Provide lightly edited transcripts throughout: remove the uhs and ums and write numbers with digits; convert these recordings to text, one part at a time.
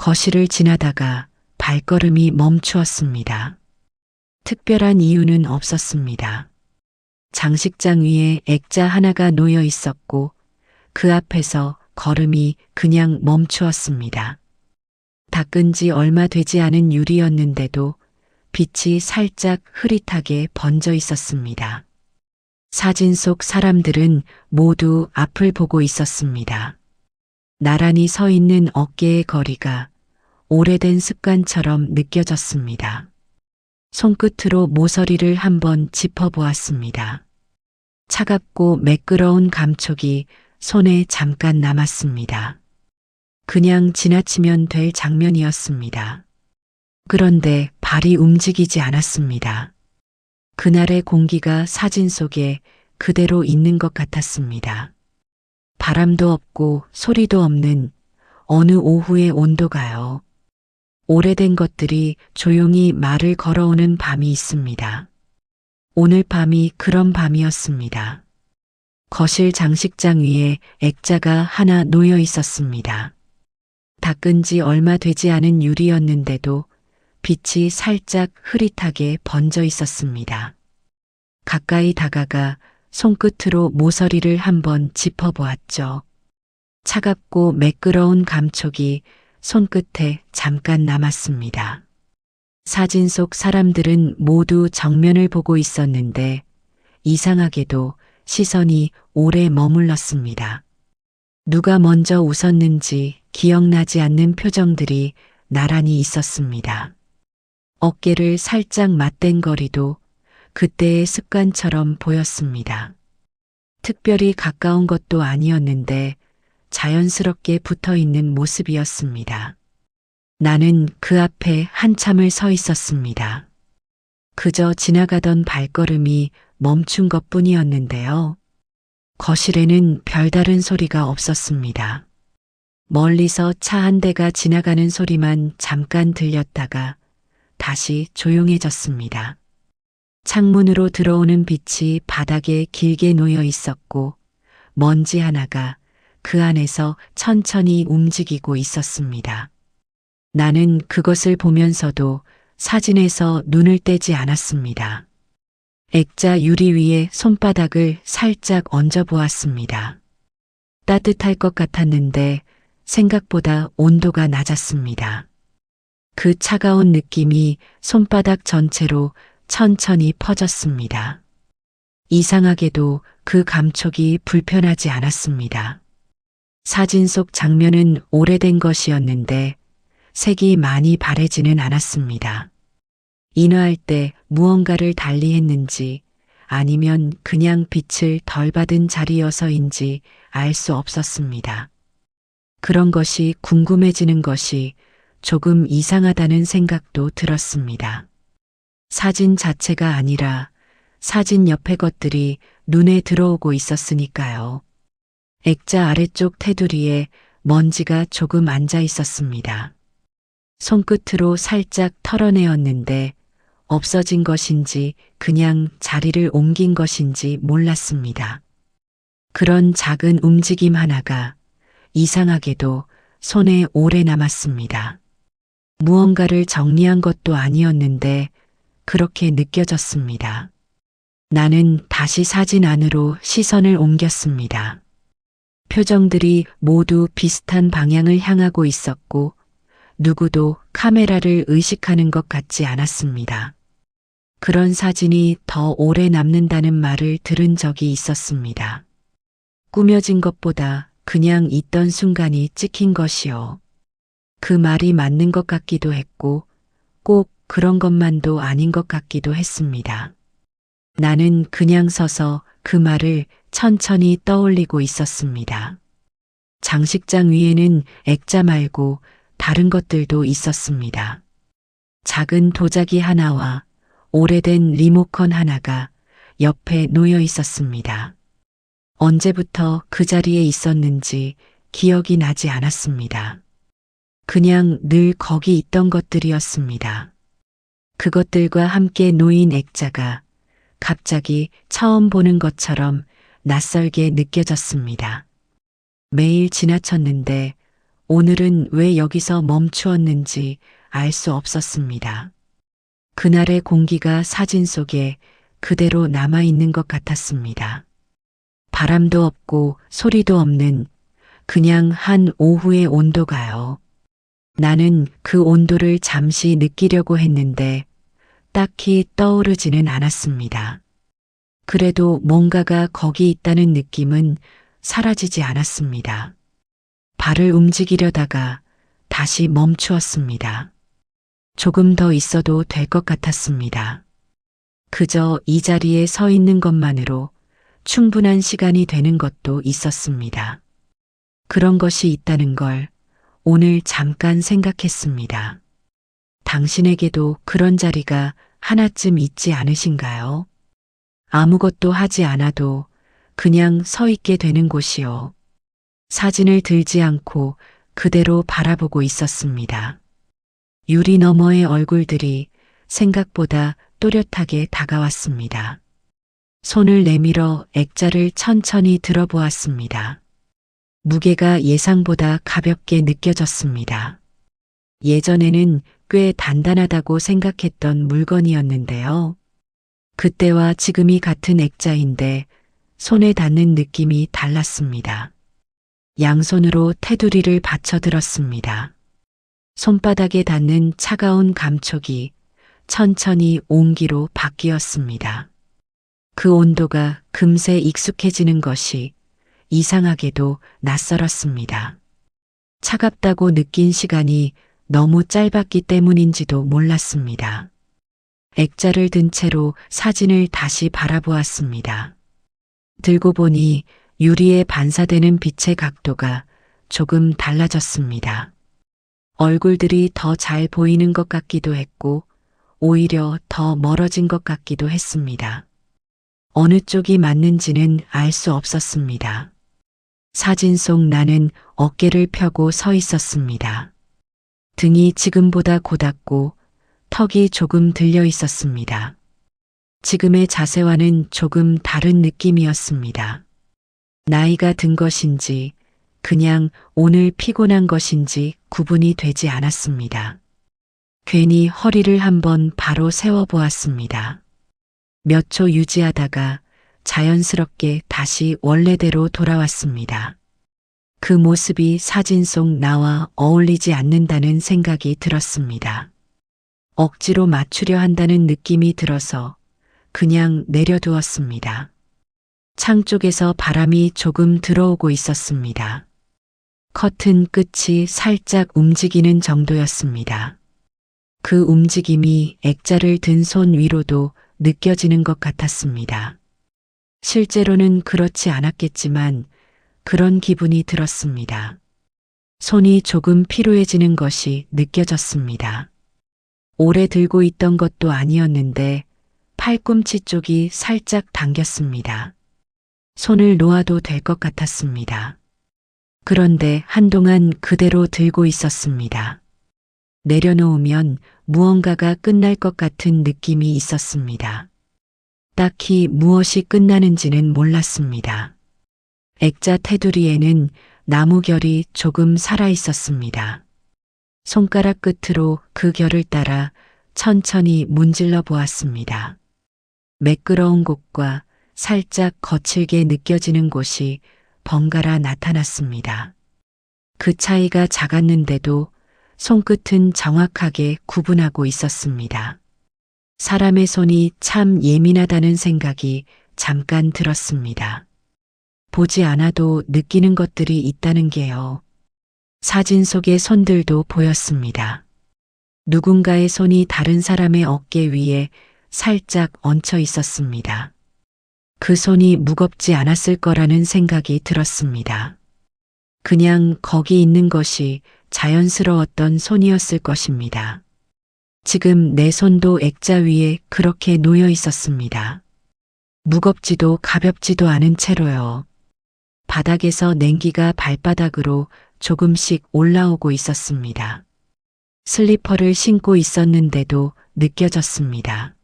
거실을 지나다가 발걸음이 멈추었습니다. 특별한 이유는 없었습니다. 장식장 위에 액자 하나가 놓여 있었고 그 앞에서 걸음이 그냥 멈추었습니다. 닦은 지 얼마 되지 않은 유리였는데도 빛이 살짝 흐릿하게 번져 있었습니다. 사진 속 사람들은 모두 앞을 보고 있었습니다. 나란히 서 있는 어깨의 거리가 오래된 습관처럼 느껴졌습니다. 손끝으로 모서리를 한번 짚어보았습니다. 차갑고 매끄러운 감촉이 손에 잠깐 남았습니다. 그냥 지나치면 될 장면이었습니다. 그런데 발이 움직이지 않았습니다. 그날의 공기가 사진 속에 그대로 있는 것 같았습니다. 바람도 없고 소리도 없는 어느 오후의 온도가요. 오래된 것들이 조용히 말을 걸어오는 밤이 있습니다. 오늘 밤이 그런 밤이었습니다. 거실 장식장 위에 액자가 하나 놓여 있었습니다. 닦은 지 얼마 되지 않은 유리였는데도 빛이 살짝 흐릿하게 번져 있었습니다. 가까이 다가가 손끝으로 모서리를 한번 짚어보았죠. 차갑고 매끄러운 감촉이 손끝에 잠깐 남았습니다. 사진 속 사람들은 모두 정면을 보고 있었는데 이상하게도 시선이 오래 머물렀습니다. 누가 먼저 웃었는지 기억나지 않는 표정들이 나란히 있었습니다. 어깨를 살짝 맞댄거리도 그때의 습관처럼 보였습니다. 특별히 가까운 것도 아니었는데 자연스럽게 붙어 있는 모습이었습니다. 나는 그 앞에 한참을 서 있었습니다. 그저 지나가던 발걸음이 멈춘 것뿐이었는데요. 거실에는 별다른 소리가 없었습니다. 멀리서 차 한 대가 지나가는 소리만 잠깐 들렸다가 다시 조용해졌습니다. 창문으로 들어오는 빛이 바닥에 길게 놓여 있었고 먼지 하나가 그 안에서 천천히 움직이고 있었습니다. 나는 그것을 보면서도 사진에서 눈을 떼지 않았습니다. 액자 유리 위에 손바닥을 살짝 얹어 보았습니다. 따뜻할 것 같았는데 생각보다 온도가 낮았습니다. 그 차가운 느낌이 손바닥 전체로 천천히 퍼졌습니다. 이상하게도 그 감촉이 불편하지 않았습니다. 사진 속 장면은 오래된 것이었는데 색이 많이 바래지는 않았습니다. 인화할 때 무언가를 달리했는지 아니면 그냥 빛을 덜 받은 자리여서인지 알 수 없었습니다. 그런 것이 궁금해지는 것이 조금 이상하다는 생각도 들었습니다. 사진 자체가 아니라 사진 옆의 것들이 눈에 들어오고 있었으니까요. 액자 아래쪽 테두리에 먼지가 조금 앉아 있었습니다. 손끝으로 살짝 털어내었는데 없어진 것인지 그냥 자리를 옮긴 것인지 몰랐습니다. 그런 작은 움직임 하나가 이상하게도 손에 오래 남았습니다. 무언가를 정리한 것도 아니었는데 그렇게 느껴졌습니다. 나는 다시 사진 안으로 시선을 옮겼습니다. 표정들이 모두 비슷한 방향을 향하고 있었고 누구도 카메라를 의식하는 것 같지 않았습니다. 그런 사진이 더 오래 남는다는 말을 들은 적이 있었습니다. 꾸며진 것보다 그냥 있던 순간이 찍힌 것이요. 그 말이 맞는 것 같기도 했고 꼭 그런 것만도 아닌 것 같기도 했습니다. 나는 그냥 서서 그 말을 천천히 떠올리고 있었습니다. 장식장 위에는 액자 말고 다른 것들도 있었습니다. 작은 도자기 하나와 오래된 리모컨 하나가 옆에 놓여 있었습니다. 언제부터 그 자리에 있었는지 기억이 나지 않았습니다. 그냥 늘 거기 있던 것들이었습니다. 그것들과 함께 놓인 액자가 갑자기 처음 보는 것처럼 낯설게 느껴졌습니다. 매일 지나쳤는데 오늘은 왜 여기서 멈추었는지 알 수 없었습니다. 그날의 공기가 사진 속에 그대로 남아있는 것 같았습니다. 바람도 없고 소리도 없는 그냥 한 오후의 온도가요. 나는 그 온도를 잠시 느끼려고 했는데 딱히 떠오르지는 않았습니다. 그래도 뭔가가 거기 있다는 느낌은 사라지지 않았습니다. 발을 움직이려다가 다시 멈추었습니다. 조금 더 있어도 될 것 같았습니다. 그저 이 자리에 서 있는 것만으로 충분한 시간이 되는 것도 있었습니다. 그런 것이 있다는 걸 오늘 잠깐 생각했습니다. 당신에게도 그런 자리가 하나쯤 있지 않으신가요? 아무것도 하지 않아도 그냥 서 있게 되는 곳이요. 사진을 들지 않고 그대로 바라보고 있었습니다. 유리 너머의 얼굴들이 생각보다 또렷하게 다가왔습니다. 손을 내밀어 액자를 천천히 들어보았습니다. 무게가 예상보다 가볍게 느껴졌습니다. 예전에는 꽤 단단하다고 생각했던 물건이었는데요. 그때와 지금이 같은 액자인데 손에 닿는 느낌이 달랐습니다. 양손으로 테두리를 받쳐들었습니다. 손바닥에 닿는 차가운 감촉이 천천히 온기로 바뀌었습니다. 그 온도가 금세 익숙해지는 것이 이상하게도 낯설었습니다. 차갑다고 느낀 시간이 너무 짧았기 때문인지도 몰랐습니다. 액자를 든 채로 사진을 다시 바라보았습니다. 들고 보니 유리에 반사되는 빛의 각도가 조금 달라졌습니다. 얼굴들이 더 잘 보이는 것 같기도 했고 오히려 더 멀어진 것 같기도 했습니다. 어느 쪽이 맞는지는 알 수 없었습니다. 사진 속 나는 어깨를 펴고 서 있었습니다. 등이 지금보다 고닫고 턱이 조금 들려 있었습니다. 지금의 자세와는 조금 다른 느낌이었습니다. 나이가 든 것인지 그냥 오늘 피곤한 것인지 구분이 되지 않았습니다. 괜히 허리를 한번 바로 세워보았습니다. 몇 초 유지하다가 자연스럽게 다시 원래대로 돌아왔습니다. 그 모습이 사진 속 나와 어울리지 않는다는 생각이 들었습니다. 억지로 맞추려 한다는 느낌이 들어서 그냥 내려두었습니다. 창 쪽에서 바람이 조금 들어오고 있었습니다. 커튼 끝이 살짝 움직이는 정도였습니다. 그 움직임이 액자를 든 손 위로도 느껴지는 것 같았습니다. 실제로는 그렇지 않았겠지만 그런 기분이 들었습니다. 손이 조금 피로해지는 것이 느껴졌습니다. 오래 들고 있던 것도 아니었는데 팔꿈치 쪽이 살짝 당겼습니다. 손을 놓아도 될 것 같았습니다. 그런데 한동안 그대로 들고 있었습니다. 내려놓으면 무언가가 끝날 것 같은 느낌이 있었습니다. 딱히 무엇이 끝나는지는 몰랐습니다. 액자 테두리에는 나무 결이 조금 살아 있었습니다. 손가락 끝으로 그 결을 따라 천천히 문질러 보았습니다. 매끄러운 곳과 살짝 거칠게 느껴지는 곳이 번갈아 나타났습니다. 그 차이가 작았는데도 손끝은 정확하게 구분하고 있었습니다. 사람의 손이 참 예민하다는 생각이 잠깐 들었습니다. 보지 않아도 느끼는 것들이 있다는 게요. 사진 속의 손들도 보였습니다. 누군가의 손이 다른 사람의 어깨 위에 살짝 얹혀 있었습니다. 그 손이 무겁지 않았을 거라는 생각이 들었습니다. 그냥 거기 있는 것이 자연스러웠던 손이었을 것입니다. 지금 내 손도 액자 위에 그렇게 놓여 있었습니다. 무겁지도 가볍지도 않은 채로요. 바닥에서 냉기가 발바닥으로 조금씩 올라오고 있었습니다. 슬리퍼를 신고 있었는데도 느껴졌습니다.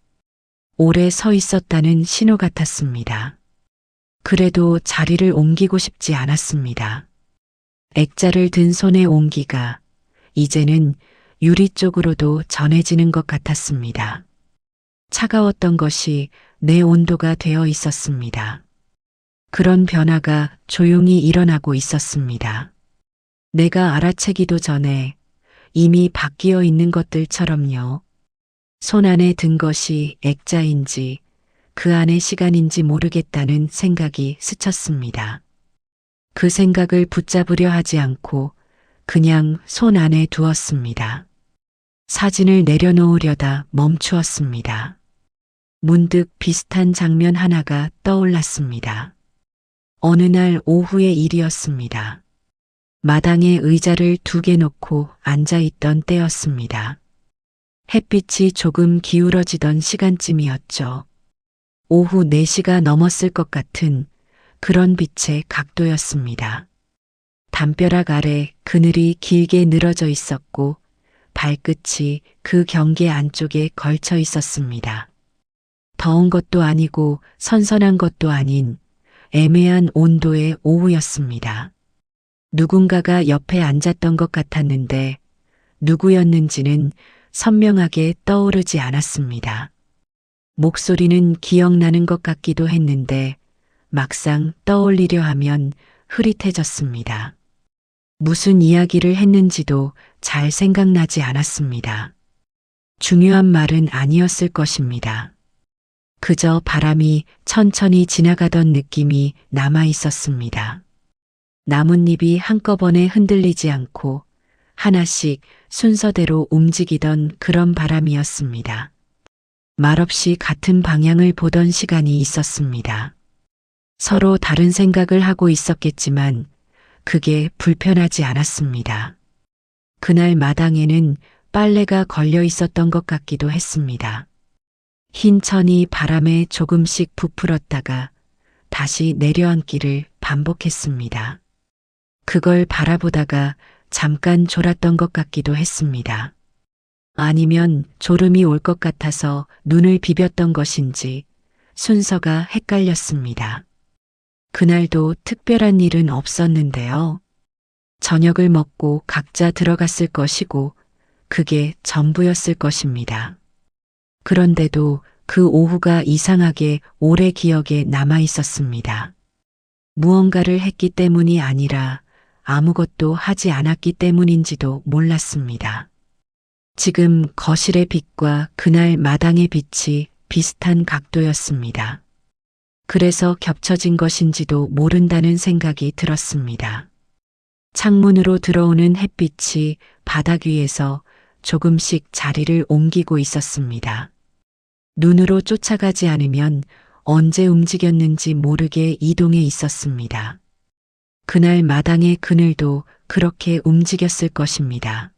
오래 서 있었다는 신호 같았습니다. 그래도 자리를 옮기고 싶지 않았습니다. 액자를 든 손의 온기가 이제는 유리 쪽으로도 전해지는 것 같았습니다. 차가웠던 것이 내 온도가 되어 있었습니다. 그런 변화가 조용히 일어나고 있었습니다. 내가 알아채기도 전에 이미 바뀌어 있는 것들처럼요. 손 안에 든 것이 액자인지 그 안의 시간인지 모르겠다는 생각이 스쳤습니다. 그 생각을 붙잡으려 하지 않고 그냥 손 안에 두었습니다. 사진을 내려놓으려다 멈추었습니다. 문득 비슷한 장면 하나가 떠올랐습니다. 어느 날 오후의 일이었습니다. 마당에 의자를 2개 놓고 앉아 있던 때였습니다. 햇빛이 조금 기울어지던 시간쯤이었죠. 오후 4시가 넘었을 것 같은 그런 빛의 각도였습니다. 담벼락 아래 그늘이 길게 늘어져 있었고 발끝이 그 경계 안쪽에 걸쳐 있었습니다. 더운 것도 아니고 선선한 것도 아닌 애매한 온도의 오후였습니다. 누군가가 옆에 앉았던 것 같았는데 누구였는지는 선명하게 떠오르지 않았습니다. 목소리는 기억나는 것 같기도 했는데 막상 떠올리려 하면 흐릿해졌습니다. 무슨 이야기를 했는지도 잘 생각나지 않았습니다. 중요한 말은 아니었을 것입니다. 그저 바람이 천천히 지나가던 느낌이 남아 있었습니다. 나뭇잎이 한꺼번에 흔들리지 않고 하나씩 순서대로 움직이던 그런 바람이었습니다. 말없이 같은 방향을 보던 시간이 있었습니다. 서로 다른 생각을 하고 있었겠지만 그게 불편하지 않았습니다. 그날 마당에는 빨래가 걸려 있었던 것 같기도 했습니다. 흰 천이 바람에 조금씩 부풀었다가 다시 내려앉기를 반복했습니다. 그걸 바라보다가 잠깐 졸았던 것 같기도 했습니다. 아니면 졸음이 올 것 같아서 눈을 비볐던 것인지 순서가 헷갈렸습니다. 그날도 특별한 일은 없었는데요. 저녁을 먹고 각자 들어갔을 것이고 그게 전부였을 것입니다. 그런데도 그 오후가 이상하게 오래 기억에 남아 있었습니다. 무언가를 했기 때문이 아니라 아무것도 하지 않았기 때문인지도 몰랐습니다. 지금 거실의 빛과 그날 마당의 빛이 비슷한 각도였습니다. 그래서 겹쳐진 것인지도 모른다는 생각이 들었습니다. 창문으로 들어오는 햇빛이 바닥 위에서 조금씩 자리를 옮기고 있었습니다. 눈으로 쫓아가지 않으면 언제 움직였는지 모르게 이동해 있었습니다. 그날 마당의 그늘도 그렇게 움직였을 것입니다.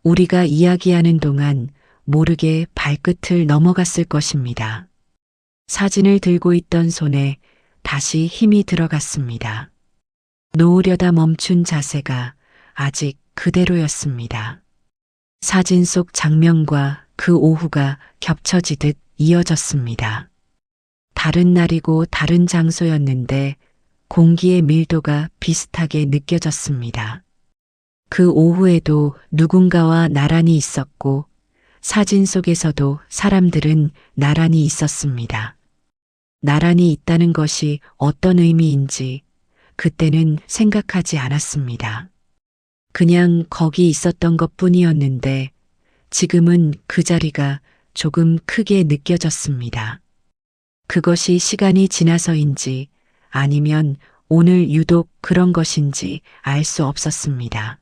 우리가 이야기하는 동안 모르게 발끝을 넘어갔을 것입니다. 사진을 들고 있던 손에 다시 힘이 들어갔습니다. 놓으려다 멈춘 자세가 아직 그대로였습니다. 사진 속 장면과 그 오후가 겹쳐지듯 이어졌습니다. 다른 날이고 다른 장소였는데 공기의 밀도가 비슷하게 느껴졌습니다. 그 오후에도 누군가와 나란히 있었고 사진 속에서도 사람들은 나란히 있었습니다. 나란히 있다는 것이 어떤 의미인지 그때는 생각하지 않았습니다. 그냥 거기 있었던 것뿐이었는데 지금은 그 자리가 조금 크게 느껴졌습니다. 그것이 시간이 지나서인지 아니면 오늘 유독 그런 것인지 알 수 없었습니다.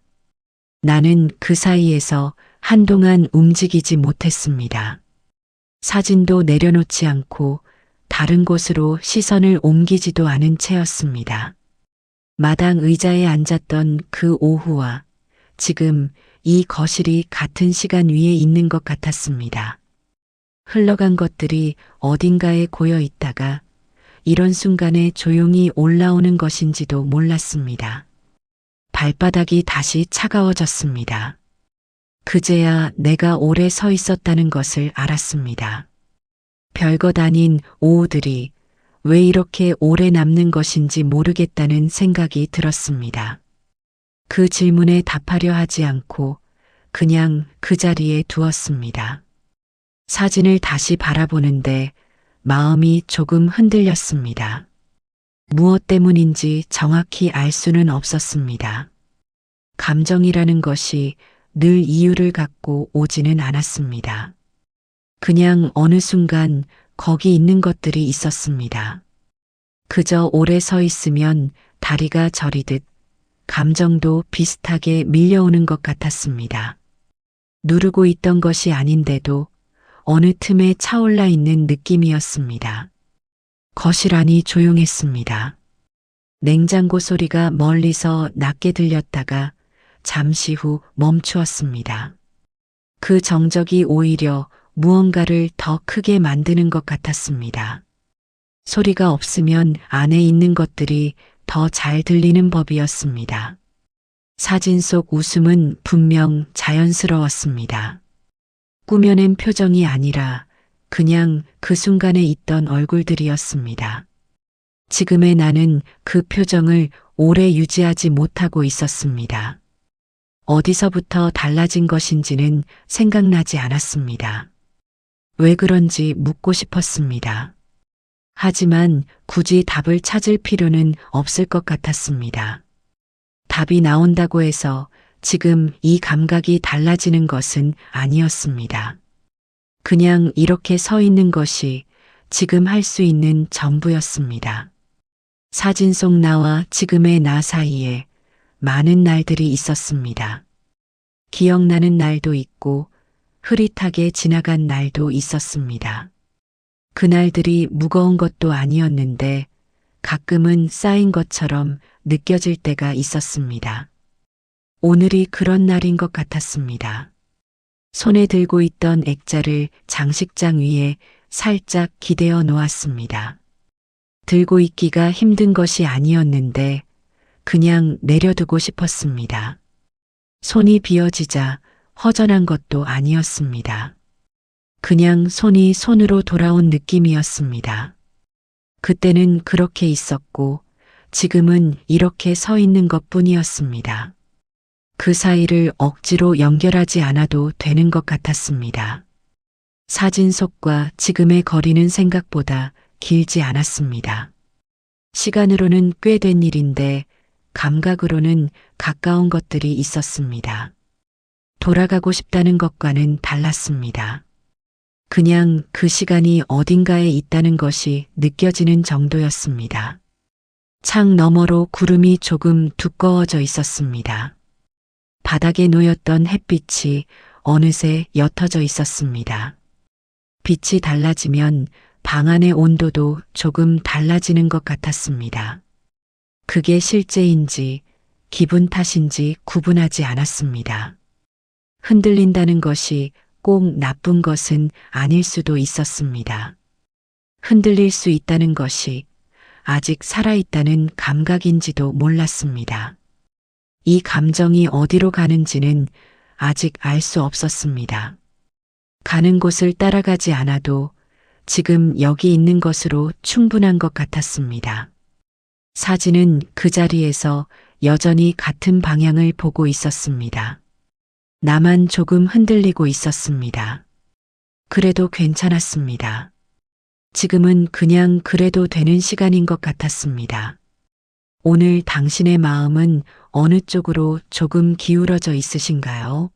나는 그 사이에서 한동안 움직이지 못했습니다. 사진도 내려놓지 않고 다른 곳으로 시선을 옮기지도 않은 채였습니다. 마당 의자에 앉았던 그 오후와 지금 이 거실이 같은 시간 위에 있는 것 같았습니다. 흘러간 것들이 어딘가에 고여 있다가 이런 순간에 조용히 올라오는 것인지도 몰랐습니다. 발바닥이 다시 차가워졌습니다. 그제야 내가 오래 서 있었다는 것을 알았습니다. 별것 아닌 오후들이 왜 이렇게 오래 남는 것인지 모르겠다는 생각이 들었습니다. 그 질문에 답하려 하지 않고 그냥 그 자리에 두었습니다. 사진을 다시 바라보는데 마음이 조금 흔들렸습니다. 무엇 때문인지 정확히 알 수는 없었습니다. 감정이라는 것이 늘 이유를 갖고 오지는 않았습니다. 그냥 어느 순간 거기 있는 것들이 있었습니다. 그저 오래 서 있으면 다리가 저리듯 감정도 비슷하게 밀려오는 것 같았습니다. 누르고 있던 것이 아닌데도 어느 틈에 차올라 있는 느낌이었습니다. 거실 안이 조용했습니다. 냉장고 소리가 멀리서 낮게 들렸다가 잠시 후 멈추었습니다. 그 정적이 오히려 무언가를 더 크게 만드는 것 같았습니다. 소리가 없으면 안에 있는 것들이 더 잘 들리는 법이었습니다. 사진 속 웃음은 분명 자연스러웠습니다. 꾸며낸 표정이 아니라 그냥 그 순간에 있던 얼굴들이었습니다. 지금의 나는 그 표정을 오래 유지하지 못하고 있었습니다. 어디서부터 달라진 것인지는 생각나지 않았습니다. 왜 그런지 묻고 싶었습니다. 하지만 굳이 답을 찾을 필요는 없을 것 같았습니다. 답이 나온다고 해서 지금 이 감각이 달라지는 것은 아니었습니다. 그냥 이렇게 서 있는 것이 지금 할 수 있는 전부였습니다. 사진 속 나와 지금의 나 사이에 많은 날들이 있었습니다. 기억나는 날도 있고 흐릿하게 지나간 날도 있었습니다. 그날들이 무거운 것도 아니었는데 가끔은 쌓인 것처럼 느껴질 때가 있었습니다. 오늘이 그런 날인 것 같았습니다. 손에 들고 있던 액자를 장식장 위에 살짝 기대어 놓았습니다. 들고 있기가 힘든 것이 아니었는데 그냥 내려두고 싶었습니다. 손이 비어지자 허전한 것도 아니었습니다. 그냥 손이 손으로 돌아온 느낌이었습니다. 그때는 그렇게 있었고 지금은 이렇게 서 있는 것뿐이었습니다. 그 사이를 억지로 연결하지 않아도 되는 것 같았습니다. 사진 속과 지금의 거리는 생각보다 길지 않았습니다. 시간으로는 꽤 된 일인데 감각으로는 가까운 것들이 있었습니다. 돌아가고 싶다는 것과는 달랐습니다. 그냥 그 시간이 어딘가에 있다는 것이 느껴지는 정도였습니다. 창 너머로 구름이 조금 두꺼워져 있었습니다. 바닥에 놓였던 햇빛이 어느새 옅어져 있었습니다. 빛이 달라지면 방 안의 온도도 조금 달라지는 것 같았습니다. 그게 실제인지 기분 탓인지 구분하지 않았습니다. 흔들린다는 것이 꼭 나쁜 것은 아닐 수도 있었습니다. 흔들릴 수 있다는 것이 아직 살아있다는 감각인지도 몰랐습니다. 이 감정이 어디로 가는지는 아직 알 수 없었습니다. 가는 곳을 따라가지 않아도 지금 여기 있는 것으로 충분한 것 같았습니다. 사진은 그 자리에서 여전히 같은 방향을 보고 있었습니다. 나만 조금 흔들리고 있었습니다. 그래도 괜찮았습니다. 지금은 그냥 그래도 되는 시간인 것 같았습니다. 오늘 당신의 마음은 어느 쪽으로 조금 기울어져 있으신가요?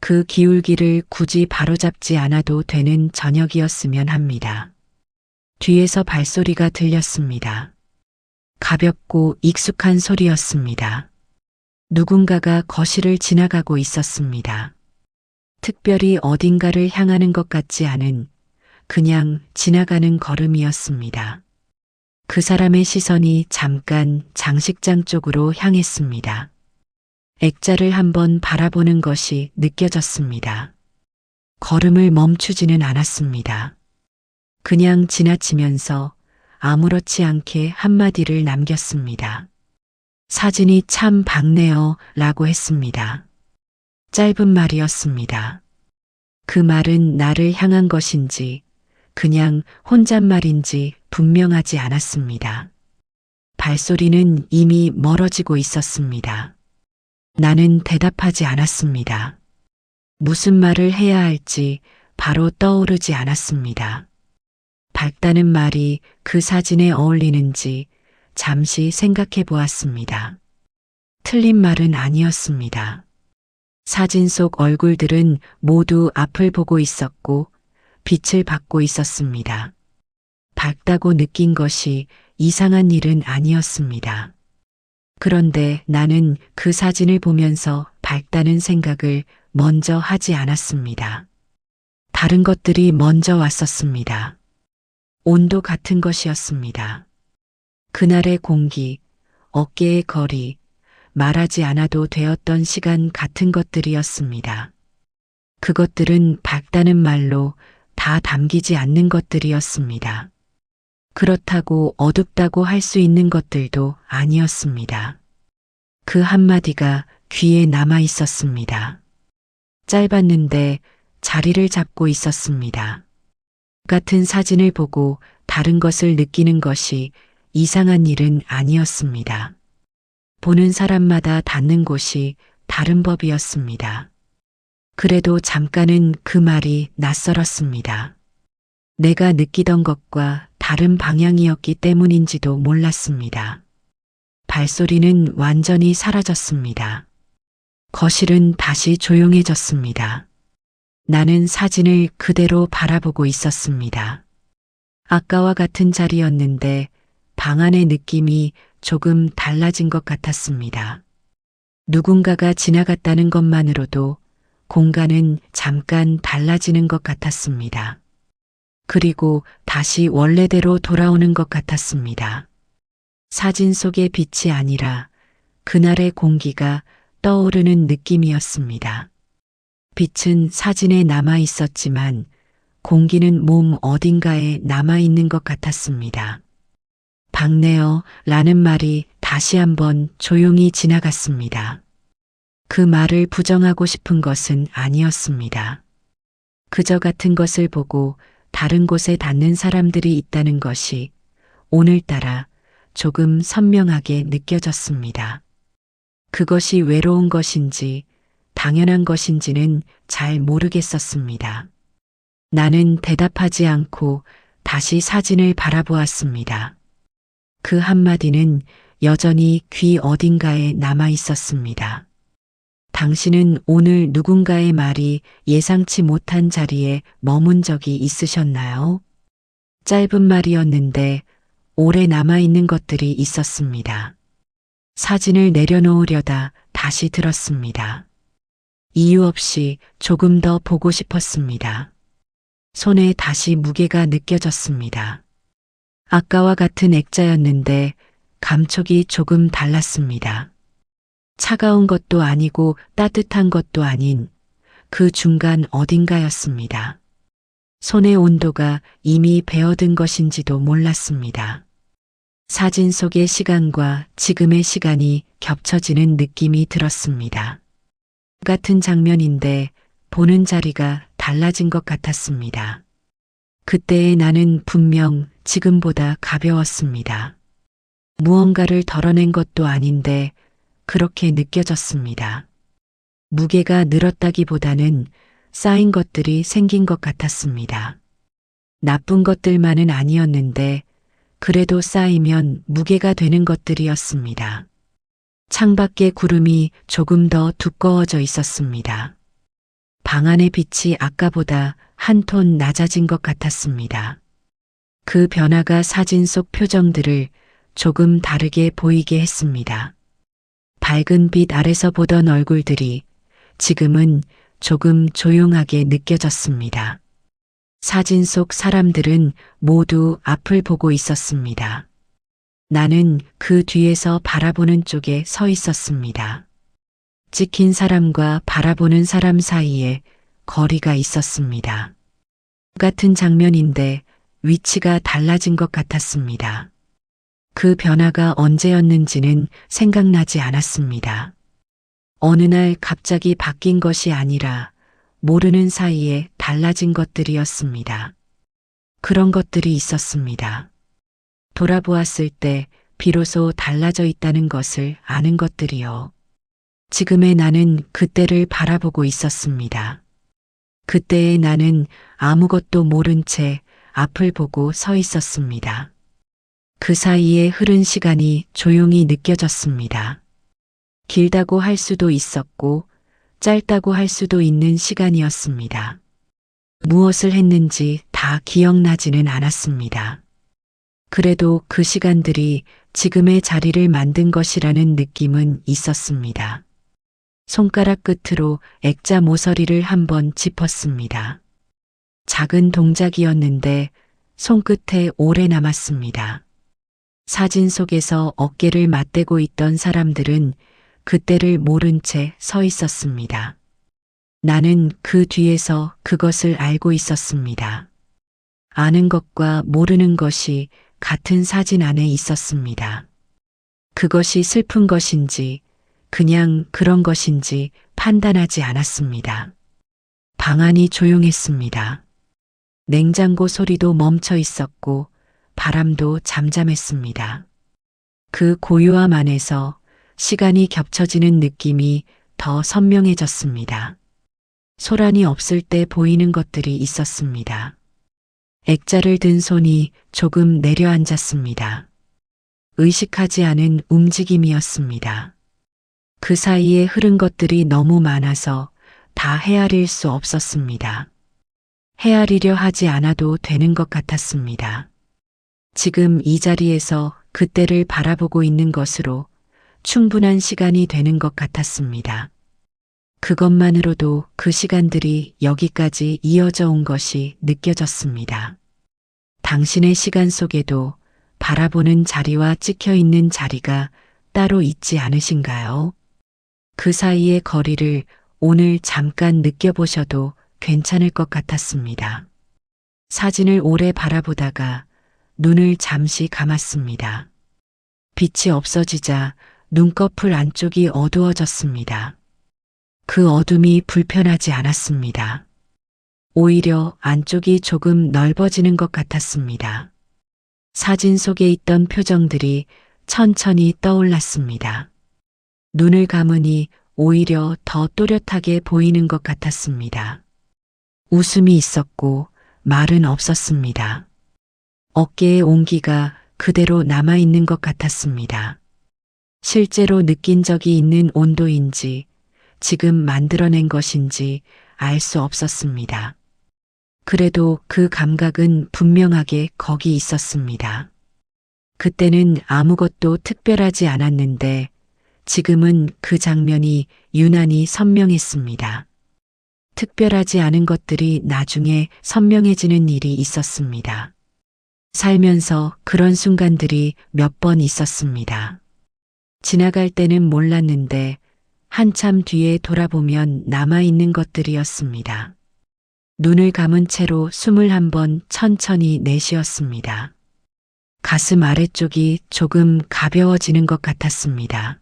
그 기울기를 굳이 바로잡지 않아도 되는 저녁이었으면 합니다. 뒤에서 발소리가 들렸습니다. 가볍고 익숙한 소리였습니다. 누군가가 거실을 지나가고 있었습니다. 특별히 어딘가를 향하는 것 같지 않은 그냥 지나가는 걸음이었습니다. 그 사람의 시선이 잠깐 장식장 쪽으로 향했습니다. 액자를 한번 바라보는 것이 느껴졌습니다. 걸음을 멈추지는 않았습니다. 그냥 지나치면서 아무렇지 않게 한마디를 남겼습니다. 사진이 참 밝네요 라고 했습니다. 짧은 말이었습니다. 그 말은 나를 향한 것인지 그냥 혼잣말인지 분명하지 않았습니다. 발소리는 이미 멀어지고 있었습니다. 나는 대답하지 않았습니다. 무슨 말을 해야 할지 바로 떠오르지 않았습니다. 밝다는 말이 그 사진에 어울리는지 잠시 생각해 보았습니다. 틀린 말은 아니었습니다. 사진 속 얼굴들은 모두 앞을 보고 있었고 빛을 받고 있었습니다. 밝다고 느낀 것이 이상한 일은 아니었습니다. 그런데 나는 그 사진을 보면서 밝다는 생각을 먼저 하지 않았습니다. 다른 것들이 먼저 왔었습니다. 온도 같은 것이었습니다. 그날의 공기, 어깨의 거리, 말하지 않아도 되었던 시간 같은 것들이었습니다. 그것들은 밝다는 말로 다 담기지 않는 것들이었습니다. 그렇다고 어둡다고 할 수 있는 것들도 아니었습니다. 그 한마디가 귀에 남아 있었습니다. 짧았는데 자리를 잡고 있었습니다. 같은 사진을 보고 다른 것을 느끼는 것이 이상한 일은 아니었습니다. 보는 사람마다 닿는 곳이 다른 법이었습니다. 그래도 잠깐은 그 말이 낯설었습니다. 내가 느끼던 것과 다른 방향이었기 때문인지도 몰랐습니다. 발소리는 완전히 사라졌습니다. 거실은 다시 조용해졌습니다. 나는 사진을 그대로 바라보고 있었습니다. 아까와 같은 자리였는데 방 안의 느낌이 조금 달라진 것 같았습니다. 누군가가 지나갔다는 것만으로도 공간은 잠깐 달라지는 것 같았습니다. 그리고 다시 원래대로 돌아오는 것 같았습니다. 사진 속의 빛이 아니라 그날의 공기가 떠오르는 느낌이었습니다. 빛은 사진에 남아 있었지만 공기는 몸 어딘가에 남아 있는 것 같았습니다. 박내어 라는 말이 다시 한번 조용히 지나갔습니다. 그 말을 부정하고 싶은 것은 아니었습니다. 그저 같은 것을 보고 다른 곳에 닿는 사람들이 있다는 것이 오늘따라 조금 선명하게 느껴졌습니다. 그것이 외로운 것인지 당연한 것인지는 잘 모르겠었습니다. 나는 대답하지 않고 다시 사진을 바라보았습니다. 그 한마디는 여전히 귀 어딘가에 남아 있었습니다. 당신은 오늘 누군가의 말이 예상치 못한 자리에 머문 적이 있으셨나요? 짧은 말이었는데 오래 남아있는 것들이 있었습니다. 사진을 내려놓으려다 다시 들었습니다. 이유 없이 조금 더 보고 싶었습니다. 손에 다시 무게가 느껴졌습니다. 아까와 같은 액자였는데 감촉이 조금 달랐습니다. 차가운 것도 아니고 따뜻한 것도 아닌 그 중간 어딘가였습니다. 손의 온도가 이미 배어든 것인지도 몰랐습니다. 사진 속의 시간과 지금의 시간이 겹쳐지는 느낌이 들었습니다. 같은 장면인데 보는 자리가 달라진 것 같았습니다. 그때의 나는 분명 지금보다 가벼웠습니다. 무언가를 덜어낸 것도 아닌데 그렇게 느껴졌습니다. 무게가 늘었다기보다는 쌓인 것들이 생긴 것 같았습니다. 나쁜 것들만은 아니었는데 그래도 쌓이면 무게가 되는 것들이었습니다. 창밖의 구름이 조금 더 두꺼워져 있었습니다. 방 안의 빛이 아까보다 한 톤 낮아진 것 같았습니다. 그 변화가 사진 속 표정들을 조금 다르게 보이게 했습니다. 밝은 빛 아래서 보던 얼굴들이 지금은 조금 조용하게 느껴졌습니다. 사진 속 사람들은 모두 앞을 보고 있었습니다. 나는 그 뒤에서 바라보는 쪽에 서 있었습니다. 찍힌 사람과 바라보는 사람 사이에 거리가 있었습니다. 같은 장면인데 위치가 달라진 것 같았습니다. 그 변화가 언제였는지는 생각나지 않았습니다. 어느 날 갑자기 바뀐 것이 아니라 모르는 사이에 달라진 것들이었습니다. 그런 것들이 있었습니다. 돌아보았을 때 비로소 달라져 있다는 것을 아는 것들이요. 지금의 나는 그때를 바라보고 있었습니다. 그때의 나는 아무것도 모른 채 앞을 보고 서 있었습니다. 그 사이에 흐른 시간이 조용히 느껴졌습니다. 길다고 할 수도 있었고 짧다고 할 수도 있는 시간이었습니다. 무엇을 했는지 다 기억나지는 않았습니다. 그래도 그 시간들이 지금의 자리를 만든 것이라는 느낌은 있었습니다. 손가락 끝으로 액자 모서리를 한번 짚었습니다. 작은 동작이었는데 손끝에 오래 남았습니다. 사진 속에서 어깨를 맞대고 있던 사람들은 그때를 모른 채 서 있었습니다. 나는 그 뒤에서 그것을 알고 있었습니다. 아는 것과 모르는 것이 같은 사진 안에 있었습니다. 그것이 슬픈 것인지 그냥 그런 것인지 판단하지 않았습니다. 방 안이 조용했습니다. 냉장고 소리도 멈춰 있었고 바람도 잠잠했습니다. 그 고요함 안에서 시간이 겹쳐지는 느낌이 더 선명해졌습니다. 소란이 없을 때 보이는 것들이 있었습니다. 액자를 든 손이 조금 내려앉았습니다. 의식하지 않은 움직임이었습니다. 그 사이에 흐른 것들이 너무 많아서 다 헤아릴 수 없었습니다. 헤아리려 하지 않아도 되는 것 같았습니다. 지금 이 자리에서 그때를 바라보고 있는 것으로 충분한 시간이 되는 것 같았습니다. 그것만으로도 그 시간들이 여기까지 이어져 온 것이 느껴졌습니다. 당신의 시간 속에도 바라보는 자리와 찍혀 있는 자리가 따로 있지 않으신가요? 그 사이의 거리를 오늘 잠깐 느껴보셔도 괜찮을 것 같았습니다. 사진을 오래 바라보다가 눈을 잠시 감았습니다. 빛이 없어지자 눈꺼풀 안쪽이 어두워졌습니다. 그 어둠이 불편하지 않았습니다. 오히려 안쪽이 조금 넓어지는 것 같았습니다. 사진 속에 있던 표정들이 천천히 떠올랐습니다. 눈을 감으니 오히려 더 또렷하게 보이는 것 같았습니다. 웃음이 있었고 말은 없었습니다. 어깨의 온기가 그대로 남아있는 것 같았습니다. 실제로 느낀 적이 있는 온도인지 지금 만들어낸 것인지 알 수 없었습니다. 그래도 그 감각은 분명하게 거기 있었습니다. 그때는 아무것도 특별하지 않았는데 지금은 그 장면이 유난히 선명했습니다. 특별하지 않은 것들이 나중에 선명해지는 일이 있었습니다. 살면서 그런 순간들이 몇 번 있었습니다. 지나갈 때는 몰랐는데 한참 뒤에 돌아보면 남아있는 것들이었습니다. 눈을 감은 채로 숨을 한번 천천히 내쉬었습니다. 가슴 아래쪽이 조금 가벼워지는 것 같았습니다.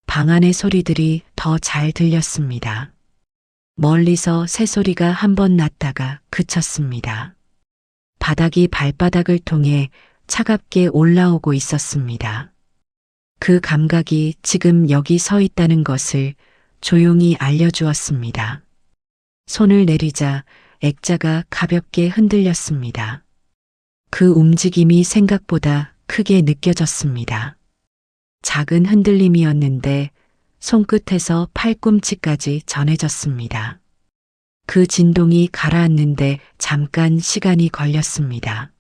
방 안의 소리들이 더 잘 들렸습니다. 멀리서 새소리가 한번 났다가 그쳤습니다. 바닥이 발바닥을 통해 차갑게 올라오고 있었습니다. 그 감각이 지금 여기 서 있다는 것을 조용히 알려주었습니다. 손을 내리자 액자가 가볍게 흔들렸습니다. 그 움직임이 생각보다 크게 느껴졌습니다. 작은 흔들림이었는데 손끝에서 팔꿈치까지 전해졌습니다. 그 진동이 가라앉는데 잠깐 시간이 걸렸습니다.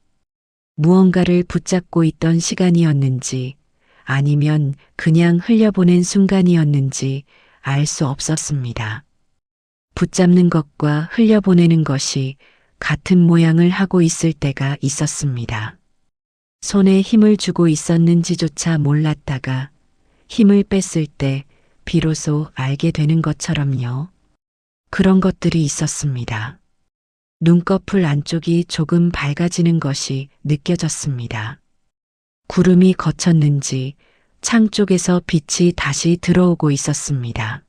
무언가를 붙잡고 있던 시간이었는지 아니면 그냥 흘려보낸 순간이었는지 알 수 없었습니다. 붙잡는 것과 흘려보내는 것이 같은 모양을 하고 있을 때가 있었습니다. 손에 힘을 주고 있었는지조차 몰랐다가 힘을 뺐을 때 비로소 알게 되는 것처럼요. 그런 것들이 있었습니다. 눈꺼풀 안쪽이 조금 밝아지는 것이 느껴졌습니다. 구름이 걷혔는지 창 쪽에서 빛이 다시 들어오고 있었습니다.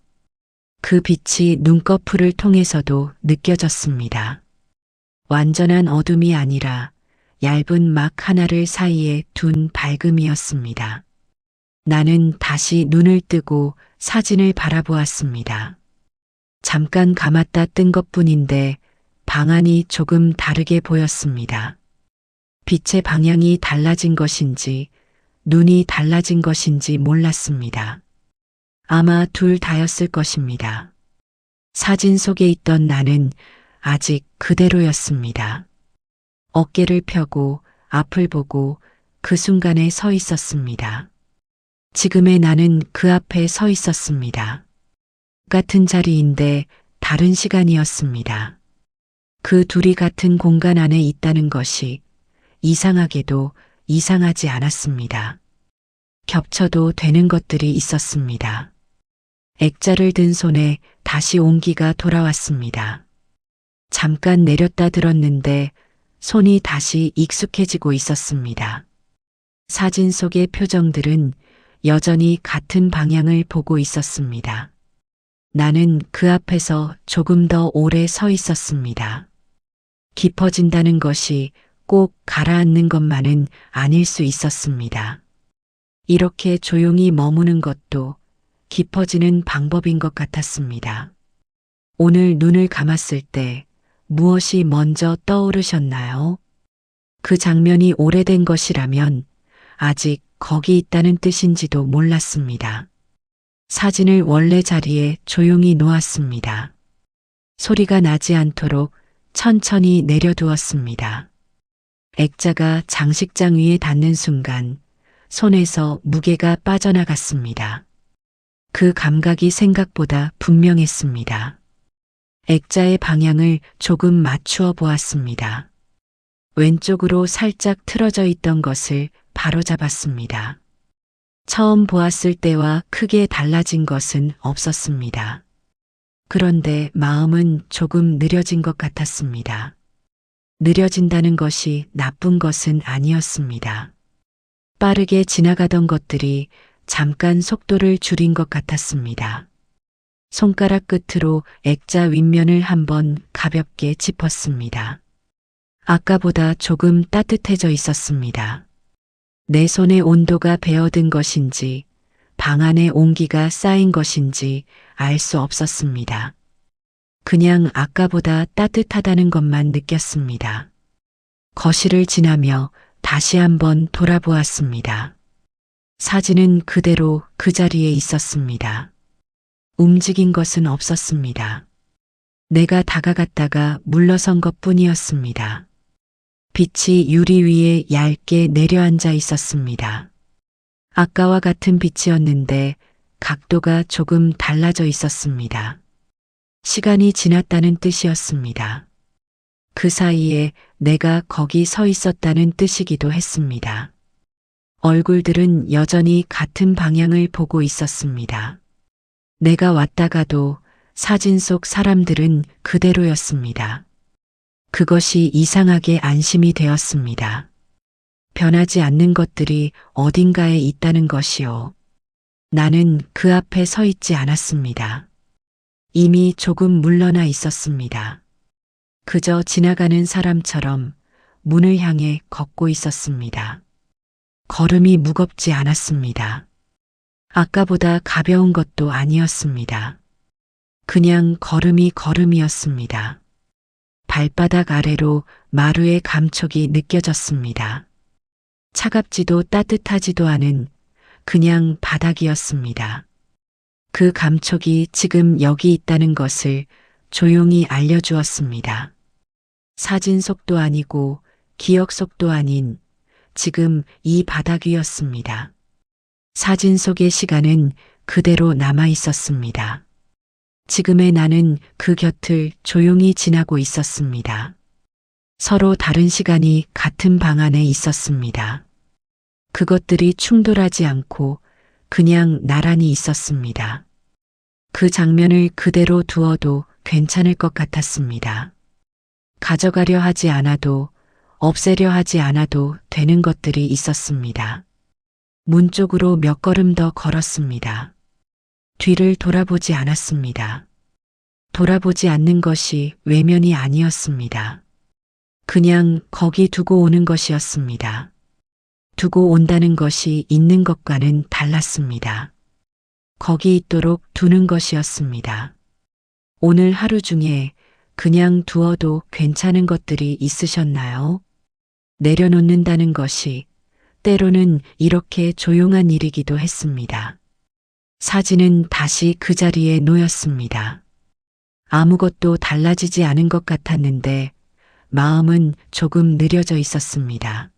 그 빛이 눈꺼풀을 통해서도 느껴졌습니다. 완전한 어둠이 아니라 얇은 막 하나를 사이에 둔 밝음이었습니다. 나는 다시 눈을 뜨고 사진을 바라보았습니다. 잠깐 감았다 뜬 것뿐인데 방안이 조금 다르게 보였습니다. 빛의 방향이 달라진 것인지 눈이 달라진 것인지 몰랐습니다. 아마 둘 다였을 것입니다. 사진 속에 있던 나는 아직 그대로였습니다. 어깨를 펴고 앞을 보고 그 순간에 서 있었습니다. 지금의 나는 그 앞에 서 있었습니다. 같은 자리인데 다른 시간이었습니다. 그 둘이 같은 공간 안에 있다는 것이 이상하게도 이상하지 않았습니다. 겹쳐도 되는 것들이 있었습니다. 액자를 든 손에 다시 온기가 돌아왔습니다. 잠깐 내렸다 들었는데 손이 다시 익숙해지고 있었습니다. 사진 속의 표정들은 여전히 같은 방향을 보고 있었습니다. 나는 그 앞에서 조금 더 오래 서 있었습니다. 깊어진다는 것이 꼭 가라앉는 것만은 아닐 수 있었습니다. 이렇게 조용히 머무는 것도 깊어지는 방법인 것 같았습니다. 오늘 눈을 감았을 때 무엇이 먼저 떠오르셨나요? 그 장면이 오래된 것이라면 아직 거기 있다는 뜻인지도 몰랐습니다. 사진을 원래 자리에 조용히 놓았습니다. 소리가 나지 않도록 천천히 내려두었습니다. 액자가 장식장 위에 닿는 순간 손에서 무게가 빠져나갔습니다. 그 감각이 생각보다 분명했습니다. 액자의 방향을 조금 맞추어 보았습니다. 왼쪽으로 살짝 틀어져 있던 것을 바로잡았습니다. 처음 보았을 때와 크게 달라진 것은 없었습니다. 그런데 마음은 조금 느려진 것 같았습니다. 느려진다는 것이 나쁜 것은 아니었습니다. 빠르게 지나가던 것들이 잠깐 속도를 줄인 것 같았습니다. 손가락 끝으로 액자 윗면을 한번 가볍게 짚었습니다. 아까보다 조금 따뜻해져 있었습니다. 내 손의 온도가 배어든 것인지 방 안에 온기가 쌓인 것인지 알 수 없었습니다. 그냥 아까보다 따뜻하다는 것만 느꼈습니다. 거실을 지나며 다시 한번 돌아보았습니다. 사진은 그대로 그 자리에 있었습니다. 움직인 것은 없었습니다. 내가 다가갔다가 물러선 것뿐이었습니다. 빛이 유리 위에 얇게 내려앉아 있었습니다. 아까와 같은 빛이었는데 각도가 조금 달라져 있었습니다. 시간이 지났다는 뜻이었습니다. 그 사이에 내가 거기 서 있었다는 뜻이기도 했습니다. 얼굴들은 여전히 같은 방향을 보고 있었습니다. 내가 왔다가도 사진 속 사람들은 그대로였습니다. 그것이 이상하게 안심이 되었습니다. 변하지 않는 것들이 어딘가에 있다는 것이요. 나는 그 앞에 서 있지 않았습니다. 이미 조금 물러나 있었습니다. 그저 지나가는 사람처럼 문을 향해 걷고 있었습니다. 걸음이 무겁지 않았습니다. 아까보다 가벼운 것도 아니었습니다. 그냥 걸음이었습니다. 발바닥 아래로 마루의 감촉이 느껴졌습니다. 차갑지도 따뜻하지도 않은 그냥 바닥이었습니다. 그 감촉이 지금 여기 있다는 것을 조용히 알려주었습니다. 사진 속도 아니고 기억 속도 아닌 지금 이 바닥 위였습니다. 사진 속의 시간은 그대로 남아 있었습니다. 지금의 나는 그 곁을 조용히 지나고 있었습니다. 서로 다른 시간이 같은 방 안에 있었습니다. 그것들이 충돌하지 않고 그냥 나란히 있었습니다. 그 장면을 그대로 두어도 괜찮을 것 같았습니다. 가져가려 하지 않아도 없애려 하지 않아도 되는 것들이 있었습니다. 문 쪽으로 몇 걸음 더 걸었습니다. 뒤를 돌아보지 않았습니다. 돌아보지 않는 것이 외면이 아니었습니다. 그냥 거기 두고 오는 것이었습니다. 두고 온다는 것이 있는 것과는 달랐습니다. 거기 있도록 두는 것이었습니다. 오늘 하루 중에 그냥 두어도 괜찮은 것들이 있으셨나요? 내려놓는다는 것이 때로는 이렇게 조용한 일이기도 했습니다. 사진은 다시 그 자리에 놓였습니다. 아무것도 달라지지 않은 것 같았는데 마음은 조금 느려져 있었습니다.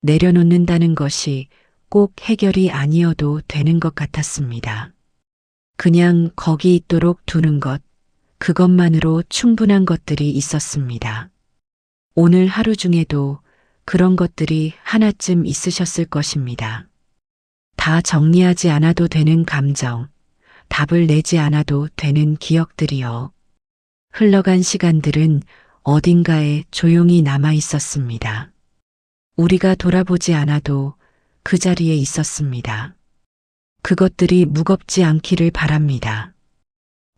내려놓는다는 것이 꼭 해결이 아니어도 되는 것 같았습니다. 그냥 거기 있도록 두는 것, 그것만으로 충분한 것들이 있었습니다. 오늘 하루 중에도 그런 것들이 하나쯤 있으셨을 것입니다. 다 정리하지 않아도 되는 감정, 답을 내지 않아도 되는 기억들이요. 흘러간 시간들은 어딘가에 조용히 남아 있었습니다. 우리가 돌아보지 않아도 그 자리에 있었습니다. 그것들이 무겁지 않기를 바랍니다.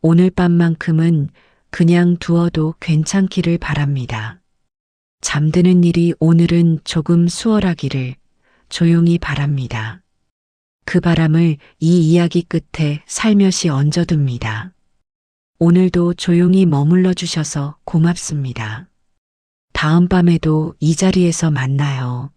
오늘 밤만큼은 그냥 두어도 괜찮기를 바랍니다. 잠드는 일이 오늘은 조금 수월하기를 조용히 바랍니다. 그 바람을 이 이야기 끝에 살며시 얹어둡니다. 오늘도 조용히 머물러 주셔서 고맙습니다. 다음 밤에도 이 자리에서 만나요.